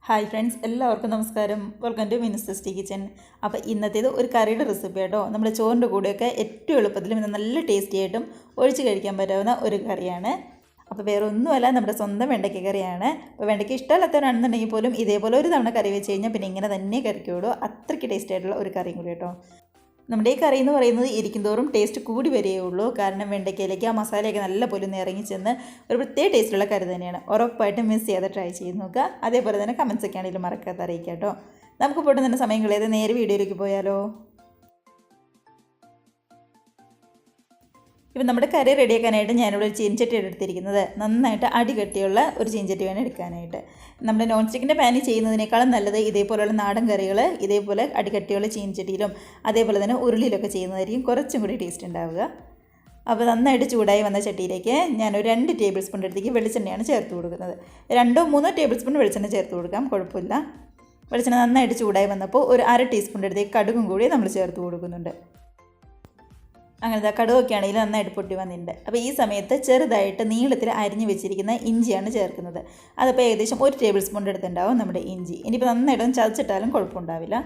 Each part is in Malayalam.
ഹായ് ഫ്രണ്ട്സ്, എല്ലാവർക്കും നമസ്കാരം. വെൽക്കം ടു മിന്നൂസ് കിച്ചൻ. അപ്പോൾ ഇന്നത്തേത് ഒരു കറിയുടെ റെസിപ്പി കേട്ടോ. നമ്മുടെ ചോറിൻ്റെ കൂടെയൊക്കെ ഏറ്റവും എളുപ്പത്തിലും നല്ല ടേസ്റ്റി ആയിട്ടും ഒഴിച്ച് കഴിക്കാൻ പറ്റാവുന്ന ഒരു കറിയാണ്. അപ്പോൾ വേറെ ഒന്നുമല്ല, നമ്മുടെ സ്വന്തം വെണ്ടയ്ക്ക കറിയാണ്. അപ്പോൾ വെണ്ടയ്ക്ക ഇഷ്ടമല്ലാത്തവരാണെന്നുണ്ടെങ്കിൽ പോലും ഇതേപോലെ ഒരു തവണ കറി വെച്ച് കഴിഞ്ഞാൽ പിന്നെ ഇങ്ങനെ തന്നെ കഴിക്കുള്ളൂ. അത്രയ്ക്ക് ടേസ്റ്റ് ആയിട്ടുള്ള ഒരു കറിയും കൂടി കേട്ടോ. നമ്മുടെ ഈ കറി എന്ന് പറയുന്നത് ഇരിക്കുന്തോറും ടേസ്റ്റ് കൂടി വരികയുള്ളൂ. കാരണം വെണ്ടയ്ക്കയിലേക്ക് ആ മസാലയൊക്കെ നല്ല പോലെ ഇറങ്ങി ചെന്ന് ഒരു പ്രത്യേക ടേസ്റ്റുള്ള കറി തന്നെയാണ്. ഉറപ്പായിട്ടും മിസ് ചെയ്യാതെ ട്രൈ ചെയ്ത് നോക്കുക. അതേപോലെ തന്നെ കമൻസൊക്കെ ആണെങ്കിലും മറക്കാതെ അറിയിക്കാം കേട്ടോ. നമുക്ക് പോയിട്ട് തന്നെ സമയം കളയാതെ നേരെ വീഡിയോയിലേക്ക് പോയാലോ. ഇപ്പം നമ്മുടെ കറി റെഡിയാക്കാനായിട്ട് ഞാനിവിടെ ഒരു ചീൻചട്ടി എടുത്തിരിക്കുന്നത്. നന്നായിട്ട് അടി കട്ടിയുള്ള ഒരു ചീൻചട്ടി വേണം എടുക്കാനായിട്ട്. നമ്മുടെ നോൺ സ്റ്റിക്കിൻ്റെ പാനിൽ ചെയ്യുന്നതിനേക്കാളും നല്ലത് ഇതേപോലെയുള്ള നാടൻ കറികൾ ഇതേപോലെ അടികട്ടിയുള്ള ചീൻചട്ടിയിലും അതേപോലെ തന്നെ ഉരുളിയിലൊക്കെ ചെയ്യുന്നതായിരിക്കും കുറച്ചും കൂടി ടേസ്റ്റ് ഉണ്ടാവുക. അപ്പോൾ നന്നായിട്ട് ചൂടായി വന്ന ചട്ടിയിലേക്ക് ഞാനൊരു 2 ടേബിൾ സ്പൂൺ അടുത്തേക്ക് വെളിച്ചെണ്ണയാണ് ചേർത്ത് കൊടുക്കുന്നത്. 2-3 ടേബിൾ സ്പൂൺ വെളിച്ചെണ്ണ ചേർത്ത് കൊടുക്കാം, കുഴപ്പമില്ല. വെളിച്ചെണ്ണ നന്നായിട്ട് ചൂടായി വന്നപ്പോൾ ഒരു 1/2 ടീസ്പൂൺ അടുത്തേക്ക് കടുകും കൂടി നമ്മൾ ചേർത്ത് കൊടുക്കുന്നുണ്ട്. അങ്ങനത്തെ കടുവൊക്കെ ആണെങ്കിൽ നന്നായിട്ട് പൊട്ടി വന്നിട്ടുണ്ട്. അപ്പോൾ ഈ സമയത്ത് ചെറുതായിട്ട് നീളത്തിൽ അരിഞ്ഞ് വെച്ചിരിക്കുന്ന ഇഞ്ചിയാണ് ചേർക്കുന്നത്. അതപ്പോൾ ഏകദേശം 1 ടേബിൾ സ്പൂൺ എടുത്തുണ്ടാവും നമ്മുടെ ഇഞ്ചി. ഇനിയിപ്പോൾ നന്നായിട്ടും ചതച്ചിട്ടാലും കുഴപ്പമുണ്ടാവില്ല.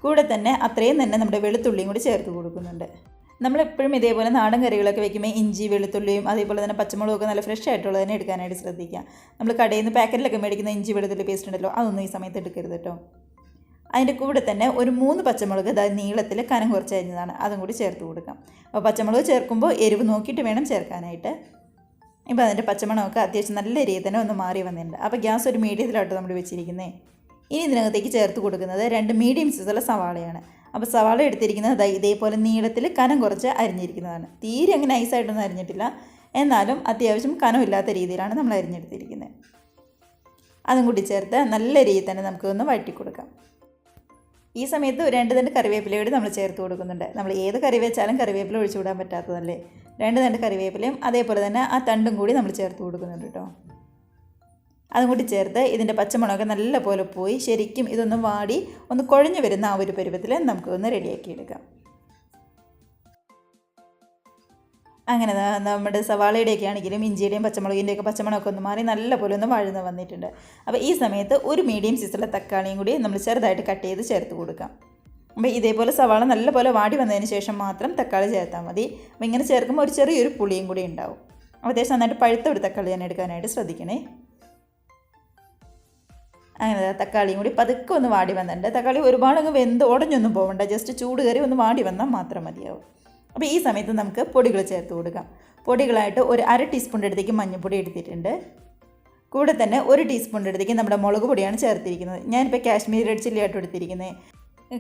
കൂടെ തന്നെ അത്രയും തന്നെ നമ്മുടെ വെളുത്തുള്ളിയും കൂടി ചേർത്ത് കൊടുക്കുന്നുണ്ട്. നമ്മളെപ്പോഴും ഇതേപോലെ നാടൻ കറികളൊക്കെ വെക്കുമ്പോൾ ഇഞ്ചി വെളുത്തുള്ളിയും അതേപോലെ തന്നെ പച്ചമുളകൊക്കെ നല്ല ഫ്രഷ് ആയിട്ടുള്ളത് തന്നെ എടുക്കാനായിട്ട് ശ്രദ്ധിക്കുക. നമ്മൾ കടയിൽ നിന്ന് പാക്കറ്റിലൊക്കെ മേടിക്കുന്ന ഇഞ്ചി വെളുത്തുള്ളി പേസ്റ്റ് ഉണ്ടല്ലോ, അതൊന്നും ഈ സമയത്ത് എടുക്കരുത് കേട്ടോ. അതിൻ്റെ കൂടെ തന്നെ ഒരു 3 പച്ചമുളക് നീളത്തിൽ കനം കുറച്ച് അരിഞ്ഞതാണ്, അതും കൂടി ചേർത്ത് കൊടുക്കാം. അപ്പോൾ പച്ചമുളക് ചേർക്കുമ്പോൾ എരിവ് നോക്കിയിട്ട് വേണം ചേർക്കാനായിട്ട്. ഇപ്പോൾ അതിൻ്റെ പച്ചമണമൊക്കെ അത്യാവശ്യം നല്ല രീതിയിൽ തന്നെ ഒന്ന് മാറി വന്നിട്ടുണ്ട്. അപ്പോൾ ഗ്യാസ് ഒരു മീഡിയത്തിലാട്ടോ നമ്മൾ വെച്ചിരിക്കുന്നത്. ഇനി ഇതിനകത്തേക്ക് ചേർത്ത് കൊടുക്കുന്നത് 2 മീഡിയം സൈസുള്ള സവാളയാണ്. അപ്പോൾ സവാള എടുത്തിരിക്കുന്നത് ഇതേപോലെ നീളത്തിൽ കനം കുറച്ച് അരിഞ്ഞിരിക്കുന്നതാണ്. തീരെ അങ്ങനെ നൈസായിട്ടൊന്നും അരിഞ്ഞിട്ടില്ല, എന്നാലും അത്യാവശ്യം കനമില്ലാത്ത രീതിയിലാണ് നമ്മൾ അരിഞ്ഞെടുത്തിരിക്കുന്നത്. അതും കൂടി ചേർത്ത് നല്ല രീതിയിൽ തന്നെ നമുക്കൊന്ന് വഴറ്റി കൊടുക്കാം. ഈ സമയത്ത് 2 തണ്ട് കറിവേപ്പില കൂടി നമ്മൾ ചേർത്ത് കൊടുക്കുന്നുണ്ട്. നമ്മൾ ഏത് കറി വെച്ചാലും കറിവേപ്പില ഒഴിച്ചു വിടാൻ പറ്റാത്തതല്ലേ. 2 തണ്ട് കറിവേപ്പിലയും അതേപോലെ തന്നെ ആ തണ്ടും കൂടി നമ്മൾ ചേർത്ത് കൊടുക്കുന്നുണ്ട് കേട്ടോ. അതും കൂടി ചേർത്ത് ഇതിൻ്റെ പച്ചമുളകൊക്കെ നല്ല പോലെ പോയി ശരിക്കും ഇതൊന്ന് വാടി ഒന്ന് കുഴഞ്ഞു വരുന്ന ആ ഒരു പരുവത്തിൽ നമുക്കൊന്ന് റെഡിയാക്കി എടുക്കാം. അങ്ങനെ നമ്മുടെ സവാളയുടെയൊക്കെ ആണെങ്കിലും ഇഞ്ചിയുടെയും പച്ചമുളകിൻ്റെയൊക്കെ പച്ചമുളകൊക്കെ ഒന്ന് മാറി നല്ല പോലെ ഒന്ന് വഴന്ന് വന്നിട്ടുണ്ട്. അപ്പോൾ ഈ സമയത്ത് ഒരു മീഡിയം സൈസുള്ള തക്കാളിയും കൂടി നമ്മൾ ചെറുതായിട്ട് കട്ട് ചെയ്ത് ചേർത്ത് കൊടുക്കാം. അപ്പോൾ ഇതേപോലെ സവാള നല്ല പോലെ വാടി വന്നതിന് ശേഷം മാത്രം തക്കാളി ചേർത്താൽ മതി. അപ്പോൾ ഇങ്ങനെ ചേർക്കുമ്പോൾ ഒരു ചെറിയൊരു പുളിയും കൂടി ഉണ്ടാവും. അപ്പോൾ അത്യാവശ്യം നന്നായിട്ട് പഴുത്ത ഒരു തക്കാളി തന്നെ എടുക്കാനായിട്ട് ശ്രദ്ധിക്കണേ. അങ്ങനെ തക്കാളിയും കൂടി പതുക്കെ ഒന്ന് വാടി വന്നിട്ടുണ്ട്. തക്കാളി ഒരുപാടങ്ങ് വെന്ത് ഉടഞ്ഞൊന്നും പോകണ്ട, ജസ്റ്റ് ചൂട് കയറി ഒന്ന് വാടി വന്നാൽ മാത്രം മതിയാവും. അപ്പോൾ ഈ സമയത്ത് നമുക്ക് പൊടികൾ ചേർത്ത് കൊടുക്കാം. പൊടികളായിട്ട് ഒരു 1/2 ടീസ്പൂൺ അടുത്തേക്ക് മഞ്ഞൾപ്പൊടി എടുത്തിട്ടുണ്ട്. കൂടെ തന്നെ 1 ടീസ്പൂൺ അടുത്തേക്ക് നമ്മുടെ മുളക് പൊടിയാണ് ചേർത്തിരിക്കുന്നത്. ഞാനിപ്പോൾ കാശ്മീരി റെഡ് ചില്ലി ആയിട്ട് എടുത്തിരിക്കുന്നത്.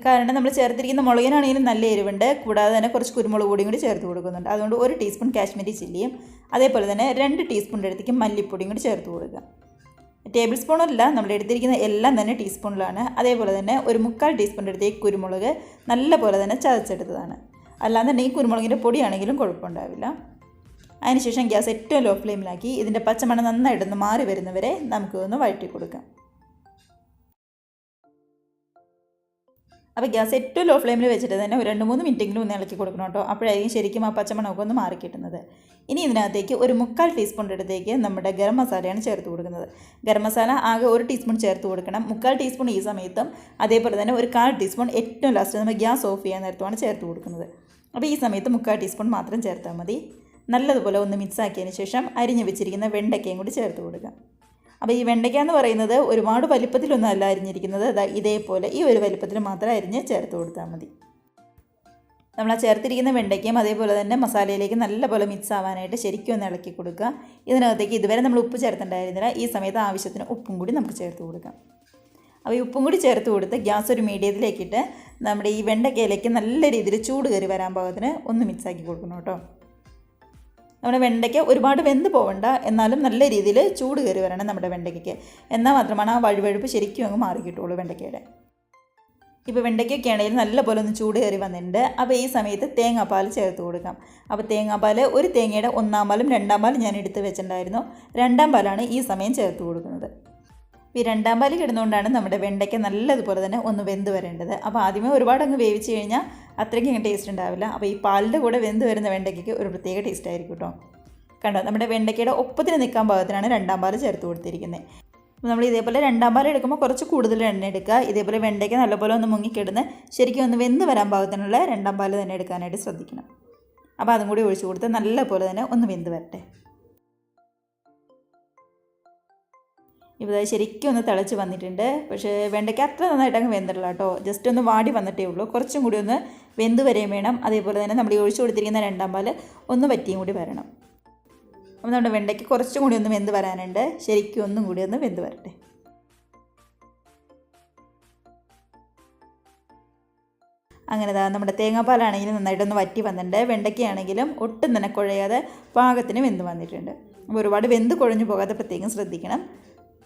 കാരണം നമ്മൾ ചേർത്തിരിക്കുന്ന മുളകിനാണെങ്കിലും നല്ല എരിവുണ്ട്. കൂടാതെ തന്നെ കുറച്ച് കുരുമുളക് പൊടിയും കൂടി ചേർത്ത് കൊടുക്കുന്നുണ്ട്. അതുകൊണ്ട് 1 ടീസ്പൂൺ കാശ്മീരി ചില്ലിയും അതേപോലെ തന്നെ 2 ടീസ്പൂൺ അടുത്തേക്ക് മല്ലിപ്പൊടിയും കൂടി ചേർത്ത് കൊടുക്കുക. ടേബിൾ സ്പൂണല്ല, നമ്മൾ എടുത്തിരിക്കുന്ന എല്ലാം തന്നെ ടീസ്പൂണിലാണ്. അതേപോലെ തന്നെ ഒരു 3/4 ടീസ്പൂൺ അടുത്തേക്ക് കുരുമുളക് നല്ല പോലെ തന്നെ ചതച്ചെടുത്തതാണ്. അല്ലാന്നുണ്ടെങ്കിൽ കുരുമുളകിൻ്റെ പൊടിയാണെങ്കിലും കുഴപ്പമുണ്ടാവില്ല. അതിനുശേഷം ഗ്യാസ് ഏറ്റവും ലോ ഫ്ലെയിമിലാക്കി ഇതിൻ്റെ പച്ചമണം നന്നായിട്ടൊന്ന് മാറി വരുന്നവരെ നമുക്കൊന്ന് വഴറ്റി കൊടുക്കാം. അപ്പോൾ ഗ്യാസ് ഏറ്റവും ലോ ഫ്ലെയിമിൽ വെച്ചിട്ട് തന്നെ ഒരു 2-3 മിനിറ്റെങ്കിലും ഒന്ന് ഇളക്കി കൊടുക്കണം കേട്ടോ. അപ്പോഴായിരിക്കും ശരിക്കും ആ പച്ചമണമൊക്കെ ഒന്ന് മാറി കിട്ടുന്നത്. ഇനി ഇതിനകത്തേക്ക് ഒരു 3/4 ടീസ്പൂൺ അടുത്തേക്ക് നമ്മുടെ ഗരം മസാലയാണ് ചേർത്ത് കൊടുക്കുന്നത്. ഗരം മസാല ആകെ 1 ടീസ്പൂൺ ചേർത്ത് കൊടുക്കണം. 3/4 ടീസ്പൂൺ ഈ സമയത്തും അതേപോലെ തന്നെ ഒരു 1/4 ടീസ്പൂൺ ഏറ്റവും ലാസ്റ്റ് നമ്മൾ ഗ്യാസ് ഓഫ് ചെയ്യാൻ നേരത്തുമാണ് ചേർത്ത് കൊടുക്കുന്നത്. അപ്പോൾ ഈ സമയത്ത് 3/4 ടീസ്പൂൺ മാത്രം ചേർത്താൽ മതി. നല്ലതുപോലെ ഒന്ന് മിക്സ് ആക്കിയതിന് ശേഷം അരിഞ്ഞ് വെച്ചിരിക്കുന്ന വെണ്ടയ്ക്കയും കൂടി ചേർത്ത് കൊടുക്കാം. അപ്പോൾ ഈ വെണ്ടയ്ക്ക എന്ന് പറയുന്നത് ഒരുപാട് വലിപ്പത്തിലൊന്നും അല്ല അരിഞ്ഞിരിക്കുന്നത്. ഇതേപോലെ ഈ ഒരു വലിപ്പത്തിൽ മാത്രം അരിഞ്ഞ് ചേർത്ത് കൊടുത്താൽ മതി. നമ്മൾ ആ ചേർത്തിരിക്കുന്ന വെണ്ടയ്ക്കയും അതേപോലെ തന്നെ മസാലയിലേക്ക് നല്ലപോലെ മിക്സ് ആവാനായിട്ട് ശരിക്കും ഒന്ന് ഇളക്കി കൊടുക്കുക. ഇതിനകത്തേക്ക് ഇതുവരെ നമ്മൾ ഉപ്പ് ചേർത്തിട്ടുണ്ടായിരുന്നില്ല. ഈ സമയത്ത് ആവശ്യത്തിന് ഉപ്പും കൂടി നമുക്ക് ചേർത്ത് കൊടുക്കാം. അപ്പോൾ ഈ ഉപ്പും കൂടി ചേർത്ത് കൊടുത്ത് ഗ്യാസ് ഒരു മീഡിയത്തിലേക്കിട്ട് നമ്മുടെ ഈ വെണ്ടയ്ക്കയിലേക്ക് നല്ല രീതിയിൽ ചൂട് കയറി വരാൻ പാകത്തിന് ഒന്ന് മിക്സാക്കി കൊടുക്കണം കേട്ടോ. നമ്മുടെ വെണ്ടയ്ക്ക ഒരുപാട് വെന്ത് പോകണ്ട, എന്നാലും നല്ല രീതിയിൽ ചൂട് കയറി വരണം നമ്മുടെ വെണ്ടയ്ക്കയ്ക്ക്. എന്നാൽ മാത്രമാണ് ആ വഴുവഴുപ്പ് ശരിക്കും അങ്ങ് മാറി കിട്ടുള്ളൂ വെണ്ടയ്ക്കയുടെ. ഇപ്പോൾ വെണ്ടയ്ക്കൊക്കെ ആണെങ്കിൽ നല്ല പോലെ ഒന്ന് ചൂട് കയറി വന്നിട്ടുണ്ട്. അപ്പോൾ ഈ സമയത്ത് തേങ്ങാപ്പാൽ ചേർത്ത് കൊടുക്കാം. അപ്പോൾ തേങ്ങാപ്പാൽ ഒരു തേങ്ങയുടെ 1/4 പാലും 2/2 പാലും ഞാൻ എടുത്ത് വെച്ചിട്ടുണ്ടായിരുന്നു. 2/2 പാലാണ് ഈ സമയം ചേർത്ത് കൊടുക്കുന്നത്. ഈ 2/2 പാൽ കിടന്നുകൊണ്ടാണ് നമ്മുടെ വെണ്ടയ്ക്ക നല്ലതുപോലെ തന്നെ ഒന്ന് വെന്ത് വരേണ്ടത്. അപ്പോൾ ആദ്യമേ ഒരുപാട് അങ്ങ് വേവിച്ച് കഴിഞ്ഞാൽ അത്രയ്ക്ക് അങ്ങ് ടേസ്റ്റ് ഉണ്ടാവില്ല. അപ്പോൾ ഈ പാലിൻ്റെ കൂടെ വെന്ത് വരുന്ന വെണ്ടയ്ക്കയ്ക്ക് ഒരു പ്രത്യേക ടേസ്റ്റ് ആയിരിക്കും കേട്ടോ. കണ്ടോ, നമ്മുടെ വെണ്ടയ്ക്കയുടെ ഒപ്പത്തിന് നിൽക്കാൻ പാകത്തിനാണ് 2/2 പാൽ ചേർത്ത് കൊടുത്തിരിക്കുന്നത്. നമ്മൾ ഇതേപോലെ രണ്ടാം പാൽ എടുക്കുമ്പോൾ കുറച്ച് കൂടുതൽ എണ്ണ എടുക്കുക. ഇതേപോലെ വെണ്ടയ്ക്ക നല്ലപോലെ ഒന്ന് മുങ്ങിക്കിടന്ന് ശരിക്കും ഒന്ന് വെന്ത് വരാൻ പാകത്തിനുള്ള രണ്ടാം പാൽ തന്നെ എടുക്കാനായിട്ട് ശ്രദ്ധിക്കണം. അപ്പോൾ അതും കൂടി ഒഴിച്ച് കൊടുത്ത് നല്ലപോലെ തന്നെ ഒന്ന് വെന്ത് വരട്ടെ. ഇപ്പോൾ ശരിക്കും ഒന്ന് തിളച്ച് വന്നിട്ടുണ്ട്. പക്ഷേ വെണ്ടയ്ക്ക അത്ര നന്നായിട്ട് അങ്ങ് വെന്തിട്ടില്ല കേട്ടോ. ജസ്റ്റ് ഒന്ന് വാടി വന്നിട്ടേ ഉള്ളൂ. കുറച്ചും കൂടി ഒന്ന് വെന്ത് വരെയും വേണം. അതേപോലെ തന്നെ നമ്മൾ ഈ ഒഴിച്ചു കൊടുത്തിരിക്കുന്ന രണ്ടാം പാൽ ഒന്ന് വറ്റിയും കൂടി വരണം. അപ്പോൾ നമ്മുടെ വെണ്ടയ്ക്ക് കുറച്ചും കൂടി ഒന്ന് വെന്ത് വരാനുണ്ട്. ശരിക്കും ഒന്നും കൂടി ഒന്ന് വെന്ത് വരട്ടെ. അങ്ങനെ നമ്മുടെ തേങ്ങാപ്പാലാണെങ്കിലും നന്നായിട്ടൊന്ന് വറ്റി വന്നിട്ടുണ്ട്. വെണ്ടയ്ക്കയാണെങ്കിലും ഒട്ടും തന്നെ കുഴയാതെ പാകത്തിന് വെന്ത് വന്നിട്ടുണ്ട്. അപ്പോൾ ഒരുപാട് വെന്ത് കുഴഞ്ഞു പോകാതെ പ്രത്യേകം ശ്രദ്ധിക്കണം.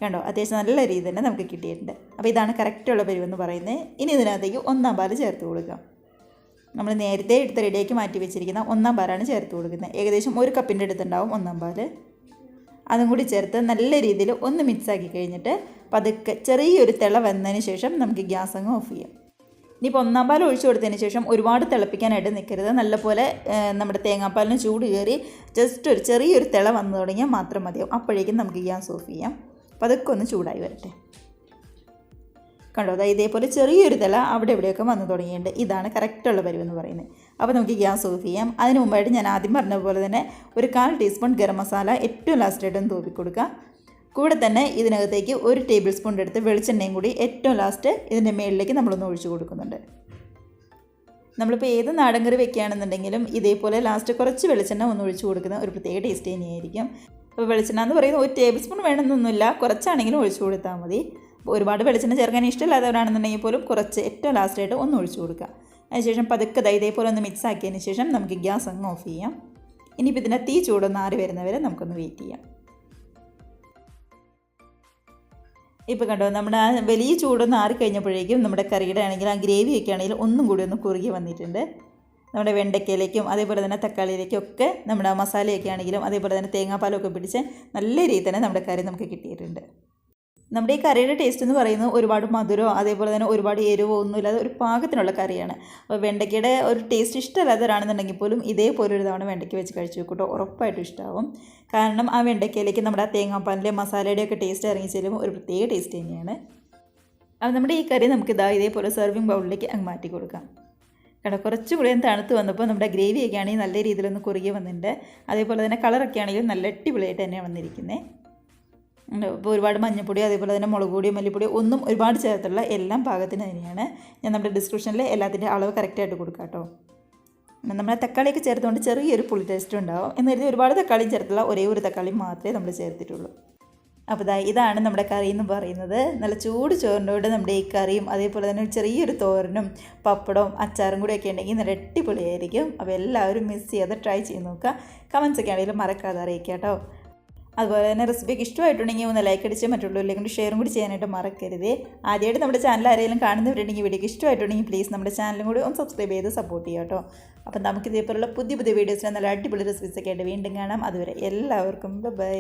കണ്ടോ, അത്യാവശ്യം നല്ല രീതിയിൽ തന്നെ നമുക്ക് കിട്ടിയിട്ടുണ്ട്. അപ്പോൾ ഇതാണ് കറക്റ്റുള്ള പരിവെന്ന് പറയുന്നത്. ഇനി ഇതിനകത്തേക്ക് ഒന്നാം പാൽ ചേർത്ത് കൊടുക്കാം. നമ്മൾ നേരത്തെ എടുത്ത് റെഡിയാക്കി മാറ്റി വെച്ചിരിക്കുന്ന ഒന്നാം പാലാണ് ചേർത്ത് കൊടുക്കുന്നത്. ഏകദേശം 1 കപ്പിൻ്റെ അടുത്തുണ്ടാവും ഒന്നാം പാൽ. അതും കൂടി ചേർത്ത് നല്ല രീതിയിൽ ഒന്ന് മിക്സാക്കി കഴിഞ്ഞിട്ട് പതുക്കെ ചെറിയൊരു തിള വന്നതിന് ശേഷം നമുക്ക് ഗ്യാസ് അങ്ങ് ഓഫ് ചെയ്യാം. ഇനിയിപ്പോൾ ഒന്നാം പാൽ ഒഴിച്ചു കൊടുത്തതിന് ശേഷം ഒരുപാട് തിളപ്പിക്കാനായിട്ട് നിൽക്കരുത്. നല്ലപോലെ നമ്മുടെ തേങ്ങാപ്പാലിന് ചൂട് കയറി ജസ്റ്റ് ഒരു ചെറിയൊരു തിള വന്നു തുടങ്ങിയാൽ മാത്രം മതിയാവും. അപ്പോഴേക്കും നമുക്ക് ഗ്യാസ് ഓഫ് ചെയ്യാം. പതുക്കെ ഒന്ന് ചൂടായി വരട്ടെ. കണ്ടോ, ഇതേപോലെ ചെറിയൊരു തിള അവിടെ ഇവിടെയൊക്കെ വന്നു തുടങ്ങിയിട്ടുണ്ട്. ഇതാണ് കറക്റ്റുള്ള പരിവെന്ന് പറയുന്നത്. അപ്പോൾ നമുക്ക് ഗ്യാസ് ഓഫ് ചെയ്യാം. അതിന് മുമ്പായിട്ട് ഞാൻ ആദ്യം പറഞ്ഞ പോലെ തന്നെ ഒരു 1/4 ടീസ്പൂൺ ഗരം മസാല ഏറ്റവും ലാസ്റ്റായിട്ടൊന്ന് തൂപ്പി കൊടുക്കുക. കൂടെ തന്നെ ഇതിനകത്തേക്ക് 1 ടേബിൾ സ്പൂൺ എടുത്ത് വെളിച്ചെണ്ണയും കൂടി ഏറ്റവും ലാസ്റ്റ് ഇതിൻ്റെ മുകളിലേക്ക് നമ്മളൊന്ന് ഒഴിച്ചു കൊടുക്കുന്നുണ്ട്. നമ്മളിപ്പോൾ ഏത് നാടൻ കറി വെക്കുകയാണെന്നുണ്ടെങ്കിലും ഇതേപോലെ ലാസ്റ്റ് കുറച്ച് വെളിച്ചെണ്ണ ഒന്ന് ഒഴിച്ചു കൊടുക്കുന്ന ഒരു പ്രത്യേക ടേസ്റ്റ് തന്നെയായിരിക്കും. അപ്പോൾ വെളിച്ചെണ്ണ എന്ന് പറയുന്നത് 1 ടേബിൾ സ്പൂൺ വേണമെന്നൊന്നുമില്ല, കുറച്ചാണെങ്കിലും ഒഴിച്ചു കൊടുത്താൽ മതി. ഒരുപാട് വെളിച്ചെണ്ണ ചേർക്കാൻ ഇഷ്ടമില്ലാത്തവരാണെന്നുണ്ടെങ്കിൽ പോലും കുറച്ച് ഏറ്റവും ലാസ്റ്റായിട്ട് ഒന്ന് ഒഴിച്ചു കൊടുക്കുക. അതിനുശേഷം പതുക്കെ ഇതേപോലെ ഒന്ന് മിക്സ് ആക്കിയതിന് ശേഷം നമുക്ക് ഗ്യാസ് അങ്ങ് ഓഫ് ചെയ്യാം. ഇനിയിപ്പോൾ ഇതിൻ്റെ തീ ചൂടൊന്ന് ആറി വരുന്നവരെ നമുക്കൊന്ന് വെയിറ്റ് ചെയ്യാം. ഇപ്പോൾ കണ്ടോ, നമ്മുടെ ആ വലിയ ചൂടൊന്ന് ആറിക്കഴിഞ്ഞപ്പോഴേക്കും നമ്മുടെ കറിയുടെ ആണെങ്കിൽ ആ ഗ്രേവിയൊക്കെ ആണെങ്കിലും ഒന്നും കൂടി ഒന്ന് കുറുകി വന്നിട്ടുണ്ട്. നമ്മുടെ വെണ്ടയ്ക്കയിലേക്കും അതേപോലെ തന്നെ തക്കാളിയിലേക്കും ഒക്കെ നമ്മുടെ മസാലയൊക്കെ ആണെങ്കിലും അതേപോലെ തന്നെ തേങ്ങാപ്പാലൊക്കെ പിടിച്ച് നല്ല രീതിയിൽ തന്നെ നമ്മുടെ കറി നമുക്ക് കിട്ടിയിട്ടുണ്ട്. നമ്മുടെ ഈ കറിയുടെ ടേസ്റ്റ് എന്ന് പറയുന്നത് ഒരുപാട് മധുരമോ അതേപോലെ തന്നെ ഒരുപാട് എരിവോ ഒന്നുമില്ലാതെ ഒരു പാകത്തിനുള്ള കറിയാണ്. അപ്പോൾ വെണ്ടയ്ക്കയുടെ ഒരു ടേസ്റ്റ് ഇഷ്ടമല്ലാത്തവരാണെന്നുണ്ടെങ്കിൽ പോലും ഇതേപോലെ ഒരു തവണ വെണ്ടയ്ക്ക വെച്ച് കഴിച്ചു നോക്കൂട്ടോ, ഉറപ്പായിട്ടും ഇഷ്ടമാവും. കാരണം ആ വെണ്ടയ്ക്കയിലേക്ക് നമ്മുടെ ആ തേങ്ങാപ്പാലിൻ്റെ മസാലയുടെയൊക്കെ ടേസ്റ്റ് ഇറങ്ങി ചെല്ലുമ്പോൾ ഒരു പ്രത്യേക ടേസ്റ്റ് തന്നെയാണ്. അപ്പോൾ നമ്മുടെ ഈ കറി നമുക്ക് ഇതേപോലെ സെർവിങ് ബൗളിലേക്ക് അങ്ങ് മാറ്റി കൊടുക്കാം. കാരണം കുറച്ചും കൂടി തണുത്ത് വന്നപ്പോൾ നമ്മുടെ ഗ്രേവിയൊക്കെ ആണെങ്കിൽ നല്ല രീതിയിലൊന്ന് കുറുകി വന്നിട്ടുണ്ട്. അതേപോലെ തന്നെ കളറൊക്കെ ആണെങ്കിലും നല്ല അടിപൊളിയായിട്ട് തന്നെയാണ് വന്നിരിക്കുന്നത്. ഇപ്പോൾ ഒരുപാട് മഞ്ഞൾപ്പൊടി അതേപോലെ തന്നെ മുളക് പൊടി മല്ലിപ്പൊടി ഒന്നും ഒരുപാട് ചേർത്തുള്ള എല്ലാം പാകത്തിന് തന്നെയാണ്. ഞാൻ നമ്മുടെ ഡിസ്ക്രിപ്ഷനിൽ എല്ലാത്തിൻ്റെ അളവ് കറക്റ്റായിട്ട് കൊടുക്കാം കേട്ടോ. നമ്മുടെ തക്കാളിയൊക്കെ ചേർത്തുകൊണ്ട് ചെറിയൊരു പുളി ടേസ്റ്റ് ഉണ്ടാവും. എന്നിട്ട് ഒരുപാട് തക്കാളിയും ചേർത്തുള്ള ഒരേ ഒരു തക്കാളി മാത്രമേ നമ്മൾ ചേർത്തിട്ടുള്ളൂ. അപ്പോൾ ഇതാണ് നമ്മുടെ കറി എന്ന് പറയുന്നത്. നല്ല ചൂട് ചോറിനോട് നമ്മുടെ ഈ കറിയും അതേപോലെ തന്നെ ചെറിയൊരു തോരനും പപ്പടവും അച്ചാറും കൂടെയൊക്കെ ഉണ്ടെങ്കിൽ നല്ല അടിപൊളിയായിരിക്കും. അപ്പോൾ എല്ലാവരും മിസ് ചെയ്യാതെ ട്രൈ ചെയ്ത് നോക്കുക. കമൻസൊക്കെ ആണെങ്കിലും മറക്കാതെ അറിയിക്കുക കേട്ടോ. അതുപോലെ തന്നെ റെസിപ്പിയൊക്കെ ഇഷ്ടമായിട്ടുണ്ടെങ്കിൽ ഒന്ന് ലൈക്ക് അടിച്ച് മറ്റുള്ളവരിലേക്ക് കൊണ്ട് ഷെയറും കൂടി ചെയ്യാനായിട്ട് മറക്കരുത്. ആദ്യമായിട്ട് നമ്മുടെ ചാനൽ ആരെങ്കിലും കാണുന്നവരുണ്ടെങ്കിൽ വീഡിയോക്ക് ഇഷ്ടമായിട്ടുണ്ടെങ്കിൽ പ്ലീസ് നമ്മുടെ ചാനലും കൂടി ഒന്ന് സബ്സ്ക്രൈബ് ചെയ്ത് സപ്പോർട്ട് ചെയ്യാം കേട്ടോ. അപ്പം നമുക്ക് ഇതേപോലുള്ള പുതിയ വീഡിയോസിന് നല്ല അടിപൊളി റെസിപ്പീസൊക്കെ ആയിട്ട് വീണ്ടും കാണാം. അതുവരെ എല്ലാവർക്കും ബൈ.